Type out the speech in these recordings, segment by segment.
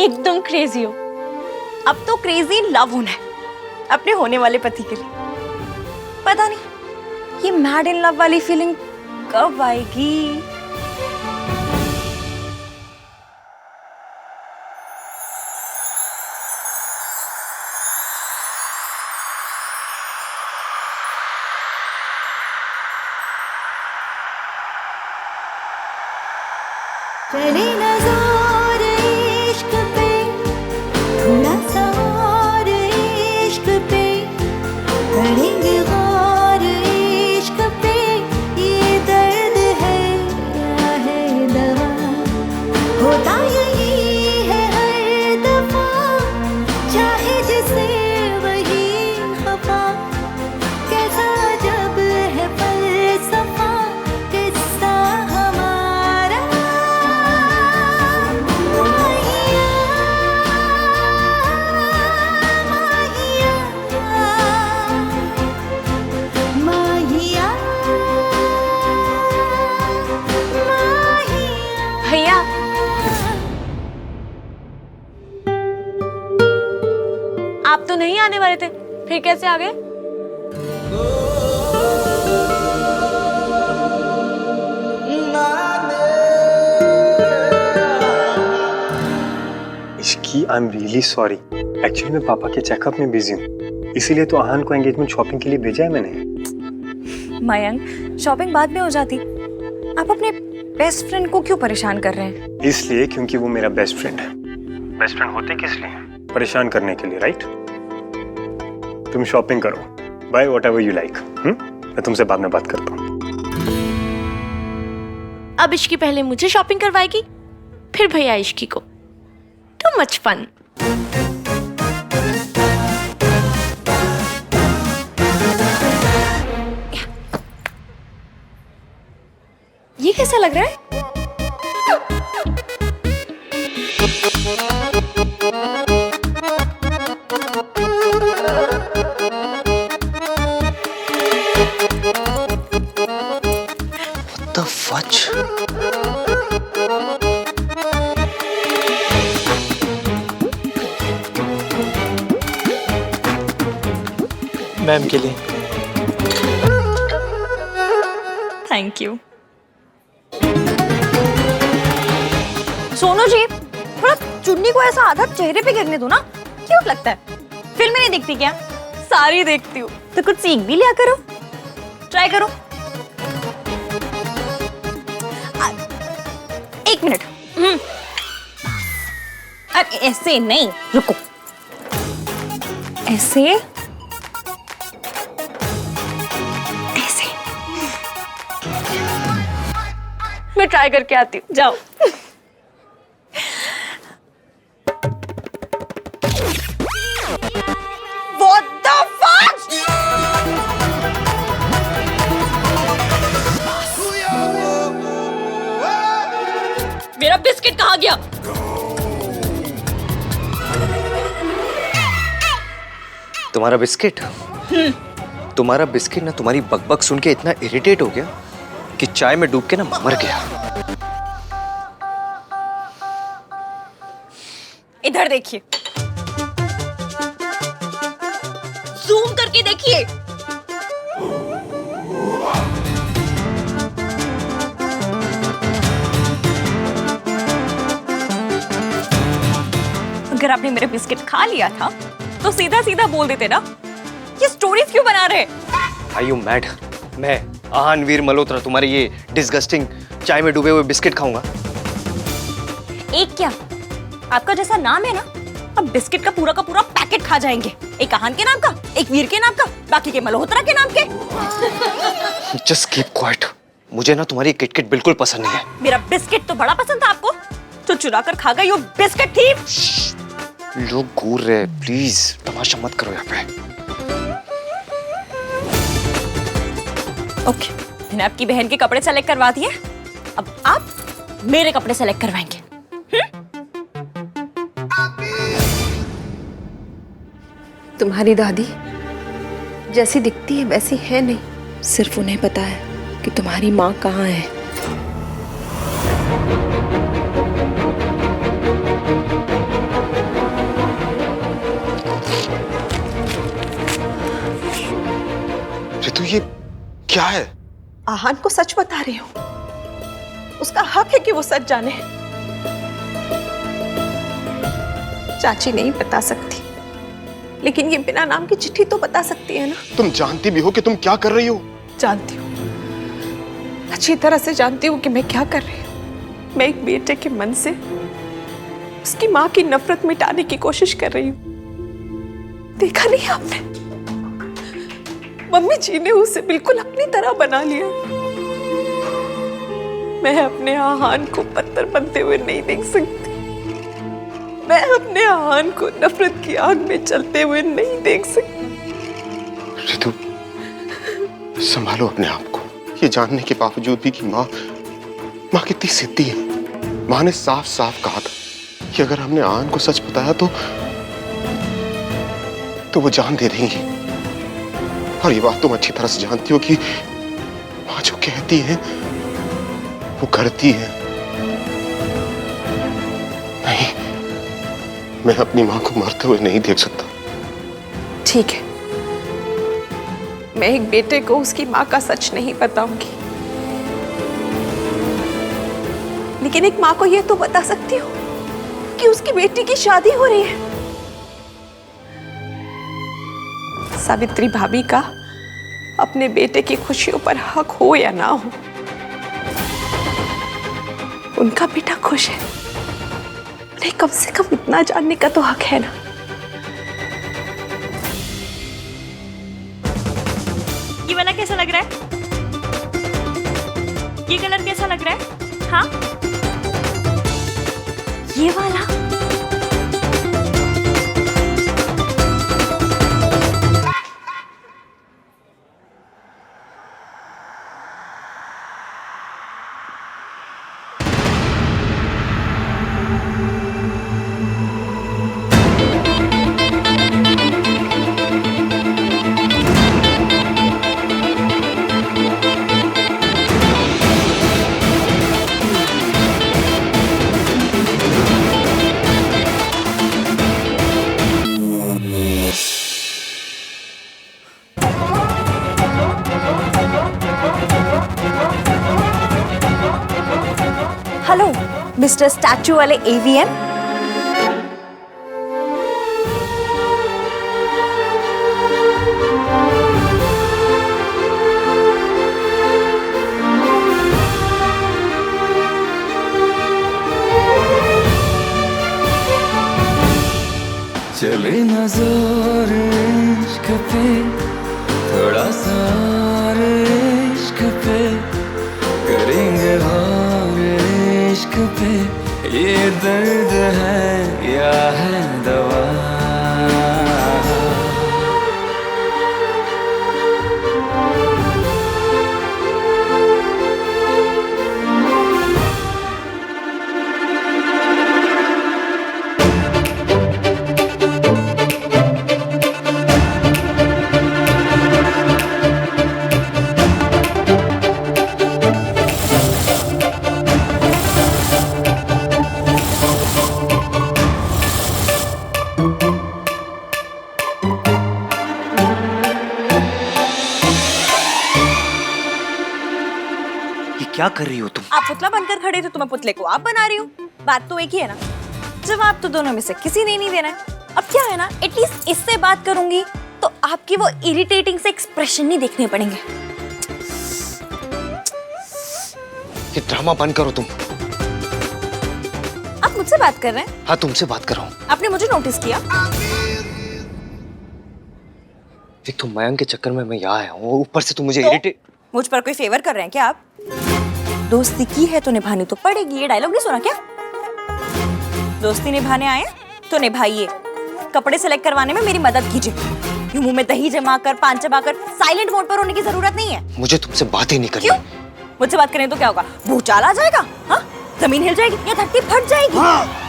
एकदम क्रेजी हो। अब तो क्रेजी लव होना है अपने होने वाले पति के लिए। पता नहीं ये मैड इन लव वाली फीलिंग कब आएगी। चले नज़ार इश्क पे, थोड़ा सा और इश्क पे, करेंगे गौर इश्क पे, ये दर्द है या है दवा, होता यही है हर दफा, चाहे जिसे वही खफा, कैसा जब है फलसफा किस्सा हमारा। भैया आप तो नहीं आने वाले थे, फिर कैसे आ गए? Ishki, I am really sorry. Actually मैं पापा के चेकअप में बिजी हूँ, इसीलिए तो आहान को एंगेजमेंट शॉपिंग के लिए भेजा है मैंने। मयंक, शॉपिंग बाद में हो जाती। आप अपने बेस्ट फ्रेंड को क्यों परेशान कर रहे हैं? इसलिए क्योंकि वो मेरा बेस्ट फ्रेंड है। बेस्ट फ्रेंड होते किस लिए? परेशान करने के लिए, राइट? तुम शॉपिंग करो, by what ever you like. मैं तुमसे बाद में बात करता हूँ। अब इश्की पहले मुझे शॉपिंग करवाएगी, फिर भैया इश्की को। Too much fun. ये कैसा लग रहा है? What the fudge? मैम के लिए। Thank you. सोनू जी, थोड़ा चुन्नी को ऐसा आधा चेहरे पे गिरने दो ना, क्यूट लगता है। फिल्में नहीं देखती क्या? सारी देखती हूँ, तो कुछ सीख भी लिया करो, ट्राई करो। एक मिनट। अरे ऐसे नहीं, रुको। ऐसे ऐसे। मैं ट्राई करके आती हूँ, जाओ। What the fuck? मेरा बिस्किट कहाँ गया? तुम्हारा बिस्किट? तुम्हारा बिस्किट ना तुम्हारी बकबक सुन के इतना इरिटेट हो गया कि चाय में डूब के ना मर गया। इधर देखिए, जूम करके देखिए। अगर आपने मेरा बिस्किट खा लिया था तो सीधा सीधा बोल देते ना, ये स्टोरीज क्यों बना रहे? Are you mad? मैं आहान वीर मल्होत्रा तुम्हारी ये डिस्गस्टिंग चाय में डूबे हुए बिस्किट खाऊंगा? एक क्या, आपका जैसा नाम है ना, अब बिस्किट का पूरा पैकेट खा जाएंगे। एक आहान के नाम का, एक वीर के नाम का, बाकी के मल्होत्रा के नाम के। Just keep quiet. मुझे ना तुम्हारी किटकिट बिल्कुल पसंद नहीं है। मेरा बिस्किट तो बड़ा पसंद था आपको, तो चुरा कर खा गई, यो बिस्किट थी। लोग घूर रहे, प्लीज तमाशा मत करो यहाँ पे। ओके, मैंने आपकी बहन के कपड़े सेलेक्ट करवा दिए, अब आप मेरे कपड़े सेलेक्ट करवाएंगे। तुम्हारी दादी जैसी दिखती है वैसी है नहीं, सिर्फ उन्हें पता है कि तुम्हारी माँ कहाँ है। क्या है? आहान को सच बता रही हूँ। उसका हक है कि वो सच जाने। चाची नहीं बता सकती, लेकिन ये बिना नाम की चिट्ठी तो बता सकती है ना। तुम जानती भी हो कि तुम क्या कर रही हो? जानती हूँ, अच्छी तरह से जानती हूँ कि मैं क्या कर रही हूँ। मैं एक बेटे के मन से उसकी माँ की नफरत मिटाने की कोशिश कर रही हूँ। देखा नहीं आपने, मम्मी जी ने उसे बिल्कुल अपनी तरह बना लिया। मैं अपने आहान को पत्थर बनते हुए नहीं देख सकती। मैं अपने आहान को नफरत की आग में चलते हुए नहीं देख सकती। रितु, संभालो अपने आप को। ये जानने के बावजूद भी कि माँ कितनी सिद्धि है। माँ ने साफ साफ कहा था कि अगर हमने आहान को सच बताया तो वो जान दे देंगी। और ये बात तुम अच्छी तरह से जानती हो कि माँ जो कहती है वो करती है। नहीं, मैं अपनी माँ को मरते हुए नहीं देख सकता। ठीक है, मैं एक बेटे को उसकी माँ का सच नहीं बताऊंगी, लेकिन एक माँ को यह तो बता सकती हूँ कि उसकी बेटी की शादी हो रही है। सावित्री भाभी का अपने बेटे की खुशियों पर हक हो या ना हो, उनका बेटा खुश है। उन्हें कम से कम इतना जानने का तो हक है ना। ये वाला कैसा लग रहा है? ये कलर कैसा लग रहा है? हाँ, ये वाला। हेलो मिस्टर स्टैचू वाले एवीएम। चले नजर इश्क पे, थोड़ा सा और इश्क पे, करेंगे और इश्क पे। ये दर्द है या है दवा? क्या कर रही हो तुम? आप पुतला बनकर खड़े थे तो मैं पुतले को आप बना रही हूँ। बात तो एक ही है ना। जवाब तो दोनों में से किसी ने नहीं देना है। अब क्या है ना, एटलीस्ट इससे बात करूंगी तो आपकी वो इरिटेटिंग से एक्सप्रेशन नहीं देखने पड़ेंगे। ये ड्रामा बंद करो तुम। आप मुझसे बात कर रहे हैं? हाँ, तुमसे बात कर रहा हूँ। आपने मुझे नोटिस किया? देख, तुम मयंक के चक्कर में मैं यहाँ आया हूँ, ऊपर से तुम मुझे इरिटेट। मुझ पर कोई फेवर कर रहे हैं क्या आप? दोस्ती की है तो निभानी तो पड़ेगी। ये डायलॉग नहीं सुना क्या? दोस्ती निभाने आए तो निभाइए। कपड़े सेलेक्ट करवाने में मेरी मदद कीजिए। यूं मुंह में दही जमा कर, पान चबाकर साइलेंट मोड पर होने की जरूरत नहीं है। मुझे तुमसे बात ही नहीं करनी। क्यों? मुझसे बात करें तो क्या होगा? भूचाल आ जाएगा? हाँ? जमीन हिल जाएगी या धरती फट जाएगी? हाँ।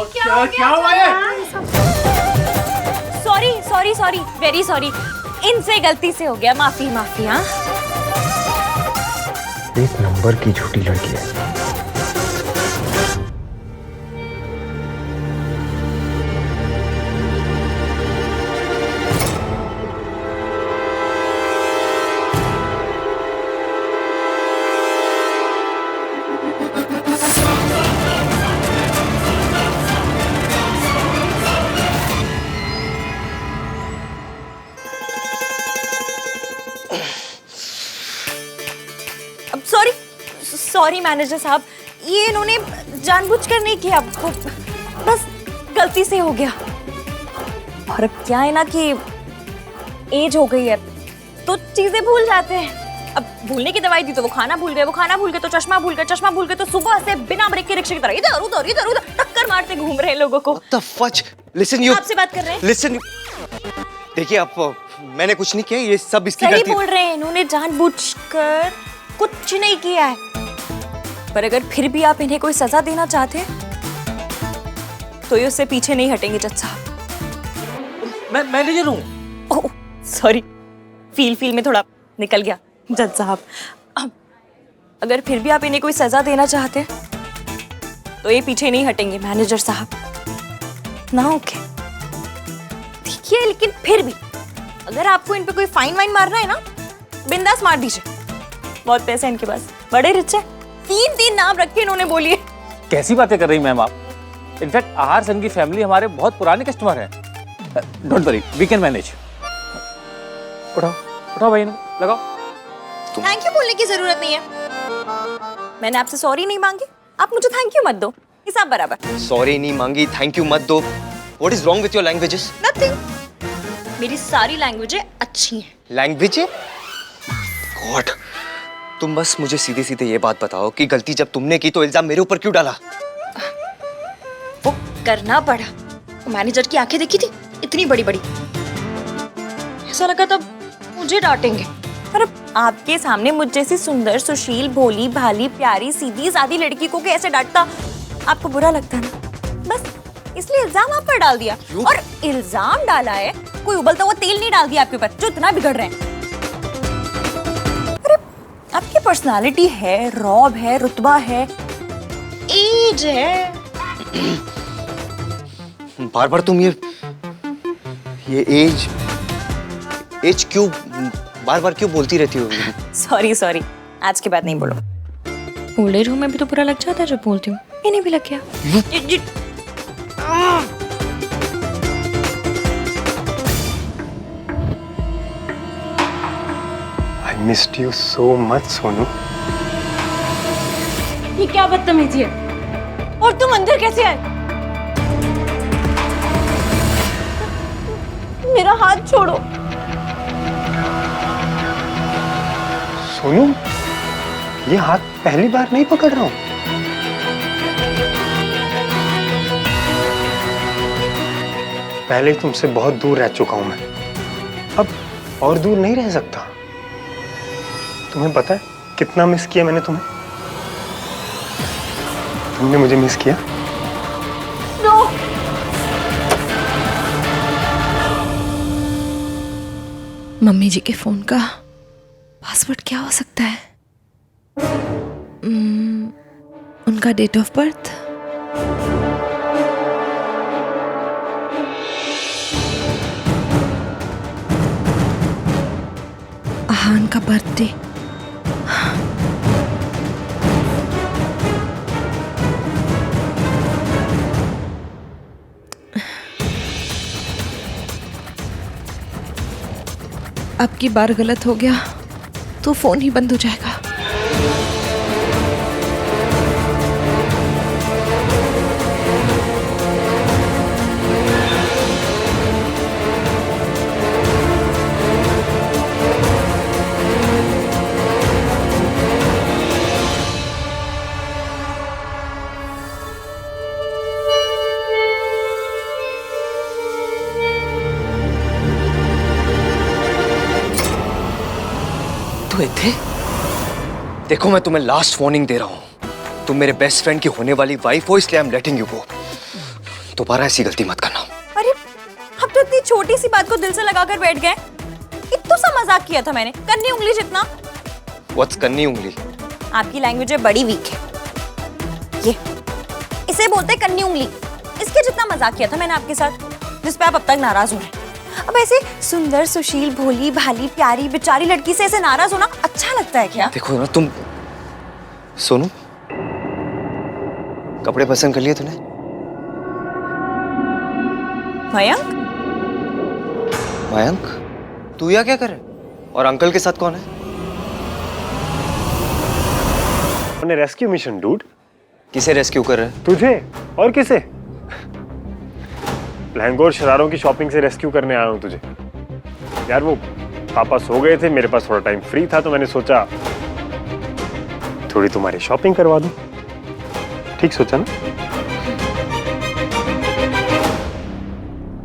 क्या हुआ ये? Sorry sorry sorry, very sorry, इनसे गलती से हो गया, माफी माफी। हाँ, एक नंबर की झूठी लड़की है। अब सॉरी सॉरी मैनेजर साहब, ये इन्होंने जानबूझकर नहीं किया, वो बस गलती से हो गया। और अब क्या है ना कि एज हो गई है तो चीजें भूल जाते हैं। अब भूलने की दवाई दी तो वो खाना भूल गए, वो खाना भूल गए तो चश्मा भूल गए, चश्मा भूल गए तो सुबह से बिना ब्रेक के रिक्शे की तरह इधर उधर इधर उधर टक्कर मारते घूम रहे हैं लोगों को। What the fudge? Listen you. आपसे बात कर रहे हैं। Listen. देखिए आप, मैंने कुछ नहीं किया, ये सब इसकी सही गलती। बोल रहे हैं, इन्होंने जानबूझकर कुछ नहीं किया है। पर अगर फिर भी आप इन्हें कोई सजा देना चाहते हैं तो ये उससे पीछे नहीं हटेंगे जज साहब। मैं मैनेजर हूँ। ओह सॉरी, फील में थोड़ा निकल गया जज साहब। अगर फिर भी आप इन्हें कोई सजा देना चाहते हैं तो ये पीछे नहीं हटेंगे मैनेजर साहब ना। ओके ठीक है, लेकिन फिर भी अगर आपको इन पे कोई फाइन वाइन मारना है ना, बिंदास मार दीजिए, बहुत पैसे हैं इनके पास, बड़े रिच है। 3 नाम रखे इन्होंने, बोलिए। कैसी बातें कर रही मैम आप? इनफैक्ट आहार संघ की फैमिली हमारे बहुत पुराने कस्टमर हैं। Don't worry, we can manage. उठाओ उठाओ भाई, लगाओ। थैंक यू बोलने की जरूरत नहीं है, मैंने आपसे सॉरी नहीं मांगी, आप मुझे थैंक यू मत दो, हिसाब बराबर। सॉरी नहीं मांगी, थैंक यू मत दो। What is wrong with your languages? Nothing, मेरी सारी लैंग्वेजें अच्छी हैं। लैंग्वेज? गॉड, तुम बस मुझे सीधे सीधे ये बात बताओ कि गलती जब तुमने की तो इल्जाम मेरे ऊपर क्यों डाला? वो करना पड़ा, मैनेजर की आंखें देखी थी इतनी बड़ी बड़ी, ऐसा लगा तब मुझे डांटेंगे। पर अब आपके सामने मुझ जैसी सुंदर, सुशील, भोली भाली, प्यारी, सीधी सादी लड़की को कैसे डांटता, आपको बुरा लगता ना, बस इसलिए इल्जाम आप पर डाल दिया। और इल्जाम डाला है, कोई उबलता हुआ तेल नहीं डाल दिया आपके ऊपर जो इतना बिगड़ रहे हैं। अरे आपकी पर्सनालिटी है, रौब है, रुतबा है, एज है। बार बार तुम ये एज क्यों बार बार क्यों बोलती रहती हो? सॉरी सॉरी, आज के बाद नहीं बोलो। ओल्ड एज होम में भी तो बुरा लग जाता है जब बोलती हूँ, इन्हें भी लग गया। I missed you so much, Sonu. ये क्या बदतमीजी है? और तुम अंदर कैसे आए? मेरा हाथ छोड़ो। सोनू, ये हाथ पहली बार नहीं पकड़ रहा हूं। पहले ही तुमसे बहुत दूर रह चुका हूं मैं, अब और दूर नहीं रह सकता। तुम्हें पता है कितना मिस किया मैंने तुम्हें? तुमने मुझे मिस किया? नो। मम्मी जी के फोन का पासवर्ड क्या हो सकता है? उनका डेट ऑफ बर्थ, आहान का बर्थडे, अब की बार गलत हो गया तो फोन ही बंद हो जाएगा। थे? देखो मैं तुम्हें लास्ट वार्निंग दे रहा हूं, तुम मेरे बेस्ट फ्रेंड की होने वाली वाइफ हो, इसलिए I am letting you go. दोबारा ऐसी गलती मत करना। अरे अब तो इतनी छोटी सी बात को दिल से लगाकर बैठ गए। इतना सा मजाक किया था मैंने, कन्नी उंगली जितना। व्हाट्स कन्नी उंगली? आपकी लैंग्वेज है बड़ी वीक है। ये इसे बोलते हैं कन्नी उंगली। इसके जितना मजाक किया था मैंने आपके साथ, जिस पे आप अब तक नाराज हो रहे हैं। अब ऐसे सुंदर सुशील भोली भाली प्यारी बेचारी लड़की से ऐसे नाराज होना अच्छा लगता है क्या? देखो ना तुम। सोनू, कपड़े पसंद कर लिए तूने? मयंक, मयंक, तू यहाँ क्या कर रहा है? और अंकल के साथ कौन है? Rescue mission dude. किसे रेस्क्यू कर रहा है? तुझे और किसे? लहंगों और शरारों की शॉपिंग से रेस्क्यू करने आया हूँ तुझे। यार वो पापा सो गए थे, मेरे पास थोड़ा टाइम फ्री था तो मैंने सोचा थोड़ी तुम्हारी शॉपिंग करवा दूं। ठीक सोचा ना?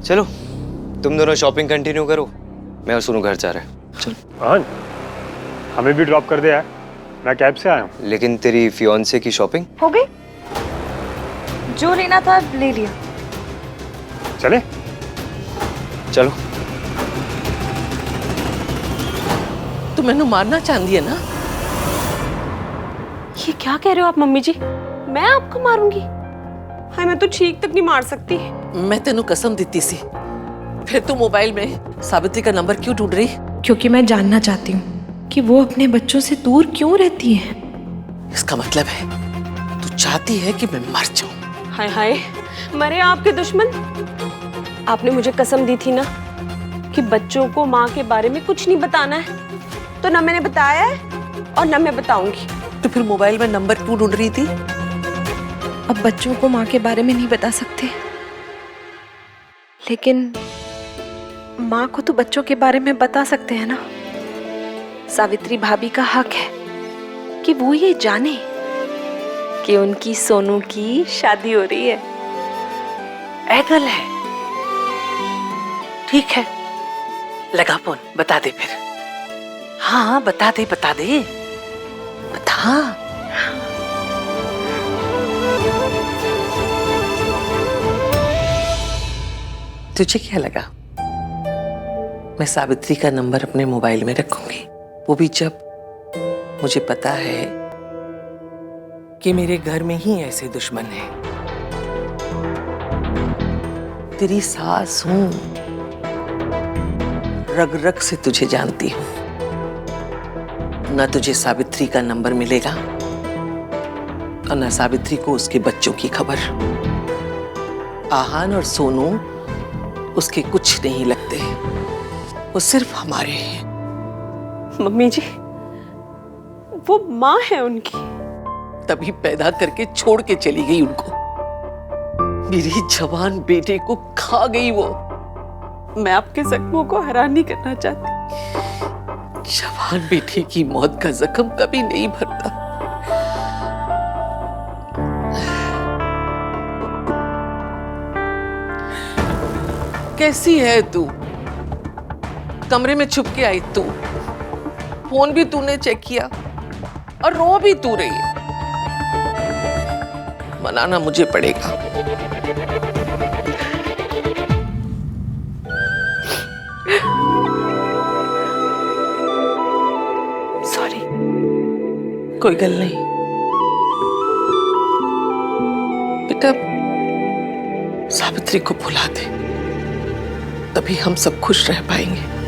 चलो तुम दोनों शॉपिंग कंटिन्यू करो, मैं और सोनू घर जा रहे हैं। चलो। हाँ, हमें भी ड्रॉप कर दे यार, मैं कैब से आया हूँ। लेकिन तेरी फियांसे की शॉपिंग हो गई? जो लेना था ले लिया। चले? चलो। तू मैनू मारना चाहती है ना? ये क्या कह रहे हो आप मम्मी जी? मैं आपको मारूंगी? हाय, मैं तो छींक तक नहीं मार सकती। मैं तेनू कसम दी सी, फिर तू मोबाइल में सावित्री का नंबर क्यों ढूंढ रही? क्योंकि मैं जानना चाहती हूँ कि वो अपने बच्चों से दूर क्यों रहती है। इसका मतलब है तू चाहती है कि मैं मर जाऊं। हाय हाय, मरे आपके दुश्मन। आपने मुझे कसम दी थी ना कि बच्चों को माँ के बारे में कुछ नहीं बताना है, तो ना मैंने बताया है और ना मैं बताऊंगी। तो फिर मोबाइल में नंबर क्यों ढूंढ रही थी? अब बच्चों को माँ के बारे में नहीं बता सकते, लेकिन माँ को तो बच्चों के बारे में बता सकते हैं ना। सावित्री भाभी का हक है कि वो ये जाने कि उनकी सोनू की शादी हो रही है। एगल है। ठीक है, लगा फोन, बता दे फिर। हाँ बता दे, बता दे, बता। तुझे क्या लगा मैं सावित्री का नंबर अपने मोबाइल में रखूंगी? वो भी जब मुझे पता है कि मेरे घर में ही ऐसे दुश्मन हैं। तेरी सास हूं, रग रग से तुझे जानती हूं। ना तुझे सावित्री का नंबर मिलेगा और ना सावित्री को उसके बच्चों की खबर। आहान और सोनू उसके कुछ नहीं लगते, वो सिर्फ हमारे हैं। मम्मी जी, वो माँ है उनकी। तभी पैदा करके छोड़ के चली गई उनको। मेरी जवान बेटे को खा गई वो। मैं आपके जख्मों को हरा नहीं करना चाहती। जवान बेटे की मौत का जख्म कभी नहीं भरता। कैसी है तू? कमरे में छुप के आई तू, फोन भी तूने चेक किया और रो भी तू रही है। मनाना मुझे पड़ेगा। सॉरी। कोई गल नहीं बेटा, सावित्री को भुला दे, तभी हम सब खुश रह पाएंगे।